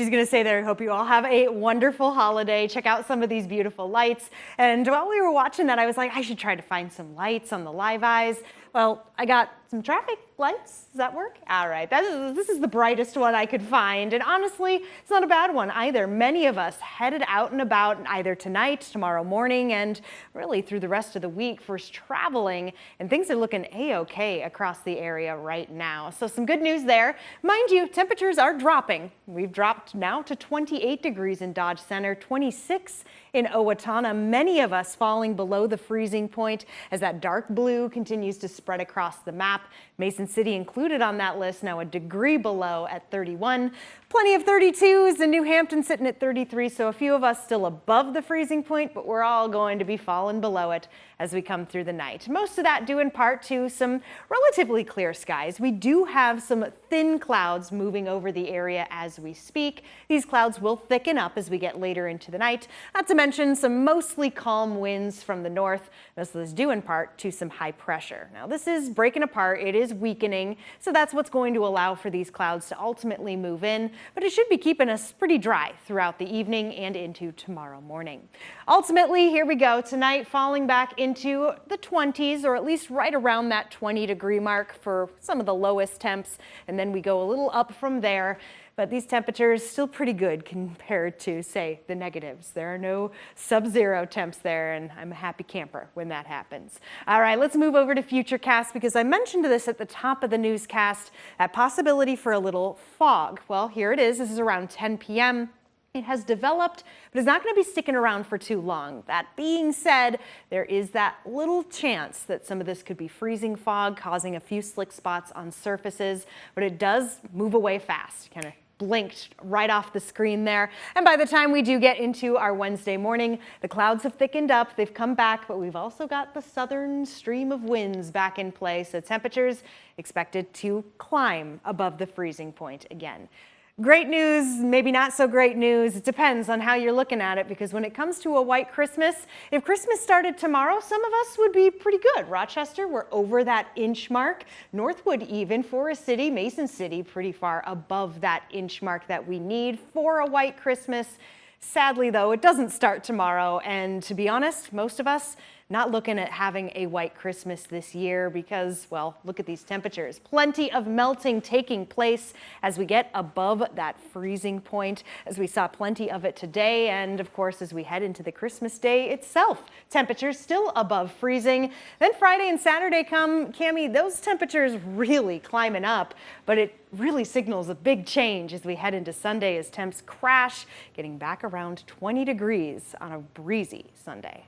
She's going to say there, I hope you all have a wonderful holiday. Check out some of these beautiful lights. And while we were watching that, I was like, I should try to find some lights on the Live Eyes. Well, I got some traffic lights. Does that work? All right. This is the brightest one I could find. And honestly, it's not a bad one either. Many of us headed out and about either tonight, tomorrow morning, and really through the rest of the week for traveling. And things are looking a-okay across the area right now. So some good news there. Mind you, temperatures are dropping. We've dropped now to 28 degrees in Dodge Center, 26 in Owatonna, many of us falling below the freezing point as that dark blue continues to spread across the map. Mason City included on that list, now a degree below at 31. Plenty of 32s and New Hampton sitting at 33, so a few of us still above the freezing point, but we're all going to be falling below it as we come through the night. Most of that due in part to some relatively clear skies. We do have some thin clouds moving over the area as we speak. These clouds will thicken up as we get later into the night. Not to mention some mostly calm winds from the north. This is due in part to some high pressure. Now this is breaking apart. It is weakening, so that's what's going to allow for these clouds to ultimately move in, but it should be keeping us pretty dry throughout the evening and into tomorrow morning. Ultimately, here we go tonight, falling back into the 20s, or at least right around that 20-degree mark for some of the lowest temps, and then we go a little up from there. But these temperatures still pretty good compared to, say, the negatives. There are no sub-zero temps there, and I'm a happy camper when that happens. All right, let's move over to Futurecast because I mentioned this at the top of the newscast, that possibility for a little fog. Well, here it is. This is around 10 p.m. It has developed, but it's not going to be sticking around for too long. That being said, there is that little chance that some of this could be freezing fog, causing a few slick spots on surfaces, but it does move away fast, kind of blinked right off the screen there. And by the time we do get into our Wednesday morning, the clouds have thickened up, they've come back, but we've also got the southern stream of winds back in play, so temperatures expected to climb above the freezing point again. Great news, maybe not so great news. It depends on how you're looking at it, because when it comes to a white Christmas, if Christmas started tomorrow, some of us would be pretty good. Rochester, we're over that inch mark. Northwood even, Forest City, Mason City, pretty far above that inch mark that we need for a white Christmas. Sadly, though, it doesn't start tomorrow, and to be honest, most of us not looking at having a white Christmas this year because, well, look at these temperatures. Plenty of melting taking place as we get above that freezing point, as we saw plenty of it today, and of course, as we head into the Christmas day itself, temperatures still above freezing. Then Friday and Saturday come, Cammie, those temperatures really climbing up, but it really signals a big change as we head into Sunday as temps crash, getting back around 20 degrees on a breezy Sunday.